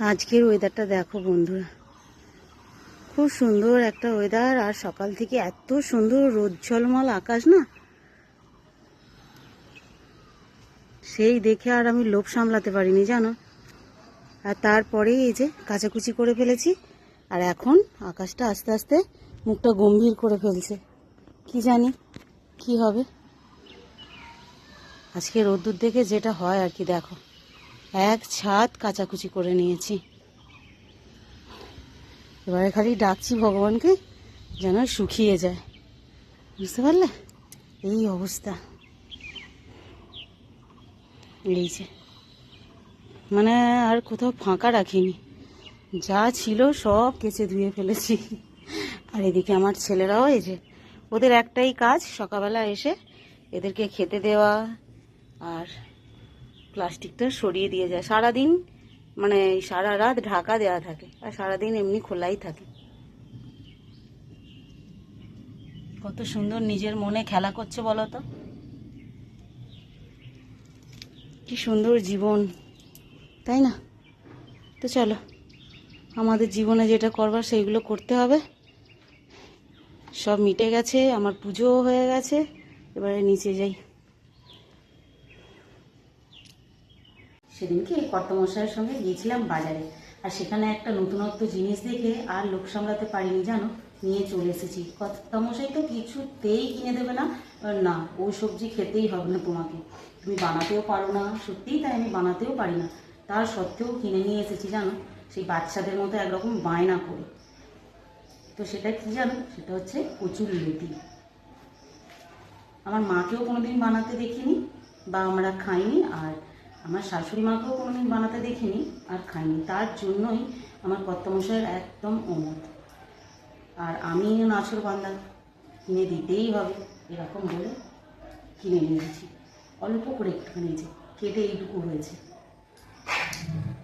আজকের ওয়েদারটা দেখো বন্ধুরা, খুব সুন্দর একটা ওয়েদার। আর সকাল থেকে এত সুন্দর রোদ ঝলমল আকাশ না, সেই দেখে আর আমি লোভ সামলাতে পারিনি জানো। আর তারপরে এই যে কাচাকুচি করে ফেলেছি, আর এখন আকাশটা আস্তে আস্তে মুখটা গম্ভীর করে ফেলছে। কি জানি কি হবে আজকে রোদ্দুর দেখে, যেটা হয় আর কি। দেখো, এক ছাদ কাচাকুচি করে নিয়েছি। এবারে খালি ডাকছি ভগবানকে যেন শুকিয়ে যায়, বুঝতে পারলে? এই অবস্থা, এই যে মানে আর কোথাও ফাঁকা রাখিনি, যা ছিল সব কেচে ধুয়ে ফেলেছি। আর এদিকে আমার ছেলেরাও, এই যে ওদের একটাই কাজ, সকালবেলা এসে এদেরকে খেতে দেওয়া আর প্লাস্টিকটা সরিয়ে দিয়ে যায়। সারাদিন মানে সারা রাত ঢাকা দেওয়া থাকে আর সারাদিন এমনি খোলাই থাকে। কত সুন্দর নিজের মনে খেলা করছে বলো তো, কি সুন্দর জীবন, তাই না? তো চলো, আমাদের জীবনে যেটা করবার সেইগুলো করতে হবে। সব মিটে গেছে, আমার পুজোও হয়ে গেছে, এবারে নিচে যাই। সেদিনকে কর্তামশাইয়ের সঙ্গে গিয়েছিলাম বাজারে, আর সেখানে একটা নতুনত্ব জিনিস দেখে আর লোক সামলাতে পারিনি জানো, নিয়ে চলে এসেছি। কর্তামশাই তো কিছুতেই কিনে দেবে না, না ওই সবজি খেতেই হবে না তোমাকে, তুমি বানাতেও পারো না। সত্যিই তাই, আমি বানাতেও পারি না, তার সত্ত্বেও কিনে নিয়ে এসেছি জানো, সেই বাচ্চাদের মতো একরকম বায়না করে। তো সেটা কি জানো, সেটা হচ্ছে কচুর লতি। আমার মাকেও কোনোদিন বানাতে দেখিনি বা আমরা খাইনি, আর আমার শাশুড়ি মাকেও কোনোদিন বানাতে দেখিনি আর খাইনি। তার জন্যই আমার কর্তামশাইয়ের একদম অমত, আর আমি নাছর বান্দা, কিনে দিতেই হবে এরকম বলে কিনে নিয়েছি। অল্প করে একটু নিয়েছি, কেটে এইটুকু হয়েছে।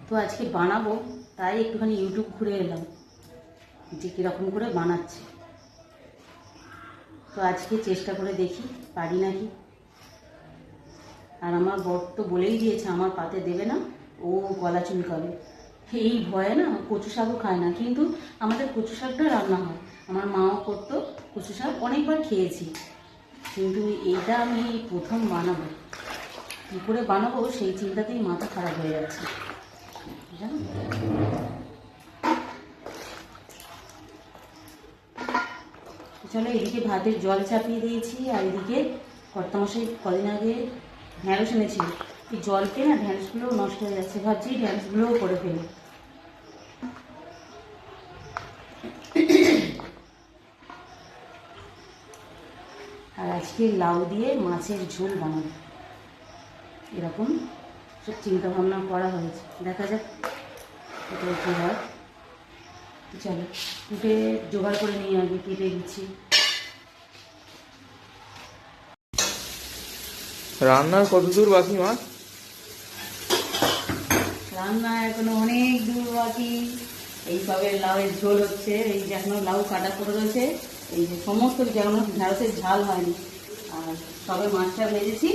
তো আজকে বানাবো, তাই একটুখানি ইউটিউব ঘুরে এলাম যে কীরকম করে বানাচ্ছে। তো আজকে চেষ্টা করে দেখি পারি নাকি। আর আমার বর তো বলেই দিয়েছে আমার পাতে দেবে না, ও গলা চুলকাবে। এই ভয়ে না কচু শাকও খায় না, কিন্তু আমাদের কচু শাকটা রান্না হয়, আমার মাও করতো কচু শাক, অনেকবার খেয়েছি, কিন্তু এইটা আমি প্রথম বানাবো। কী করে বানাবো সেই চিন্তাতেই মাথা খারাপ হয়ে যাচ্ছে জানো। চলো, এদিকে ভাতের জল চাপিয়ে দিয়েছি, আর এদিকে কর্তামশাই কদিন আগে ঢ্যাঁড়স এনেছিল, এই জলকে না ঢ্যাঁড়সগুলোও নষ্ট হয়ে যাচ্ছে, ভাবছি ঢ্যাঁড়সগুলোও করে ফেলি। আর আজকে লাউ দিয়ে মাছের ঝোল বানাবো, এরকম সব চিন্তা ভাবনা করা হয়েছে, দেখা যাক এটা কী হয়। চলো কুটে জোগাড় করে নিয়ে আগে কেটে দিচ্ছি। রান্নার কত দূর বাকি মা? রান্না এখনো অনেক দূর বাকি। এই সবে লাউয়ের ঝোল হচ্ছে, এই যে এখনো লাউ কাটা করে রয়েছে, এই যে সমস্ত যেমন ঢেঁড়সের ঝাল হয়নি, আর সবে মাছটা ভেজেছি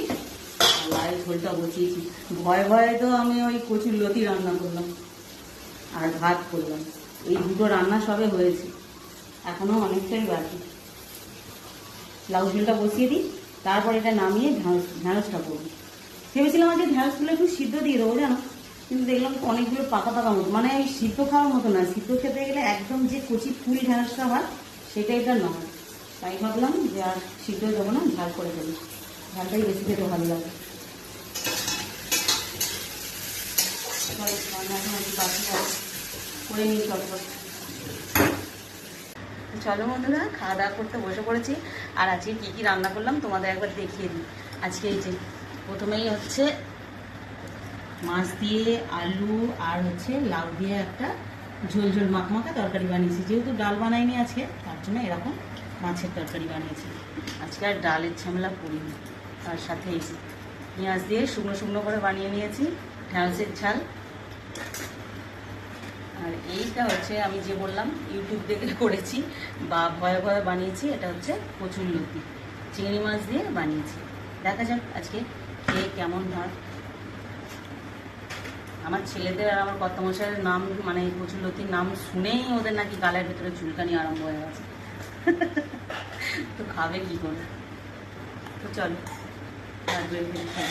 আর লাউয়ের ঝোলটা বসিয়েছি। ভয়ে ভয়ে তো আমি ওই কচুর লতি রান্না করলাম আর ভাত করলাম, এই দুটো রান্না সবে হয়েছে, এখনো অনেকটাই বাকি। লাউ ঝোলটা বসিয়ে দিই, তারপর এটা নামিয়ে ঢ্যাঁড়সটা করবো। ভেবেছিলাম আজকে ঢ্যাঁড়সগুলো একটু সিদ্ধ দিয়ে দেবো জানো, কিন্তু দেখলাম অনেকগুলো পাকা পাকা মতো, মানে ওই সিদ্ধ খাওয়ার মতো না, সিদ্ধ খেতে গেলে একদম যে কচি ফুল ঢ্যাঁড়সটা হয় সেটা এটা নয়। তাই ভাবলাম যে আর সিদ্ধ দেবো না, ঝাল করে দেবো, ঝালটাই বেশি খেতে ভালো লাগে। করে নিই চটপট। চলো বন্ধুরা, খাওয়া দাওয়া করতে বসে পড়েছি। আর আজকে কী কী রান্না করলাম তোমাদের একবার দেখিয়ে দিই। আজকে এই যে প্রথমেই হচ্ছে মাছ দিয়ে আলু আর হচ্ছে লাউ দিয়ে একটা ঝোল ঝোল মাখমাখা তরকারি বানিয়েছি, যেহেতু ডাল বানাইনি আজকে, তার জন্য এরকম মাছের তরকারি বানিয়েছি। আজকে আর ডালের ঝামেলা করিনি। তার সাথে এই পেঁয়াজ দিয়ে শুকনো শুকনো করে বানিয়ে নিয়েছি ঢ্যাঁড়সের ঝাল। আর এইটা হচ্ছে আমি যে বললাম ইউটিউব দেখে করেছি বা ভয়ে ভয়ে বানিয়েছি, এটা হচ্ছে কচুর লতি, চিংড়ি মাছ দিয়ে বানিয়েছি। দেখা যাক আজকে খেয়ে কেমন হয়। আমার ছেলেদের আর আমার কর্তামশাইয়ের নাম মানে কচুলতির নাম শুনেই ওদের নাকি গালের ভেতরে চুলকানি আরম্ভ হয়ে গেছে। তো খাবে কি করে? তো চলো, আর বের করে খাই।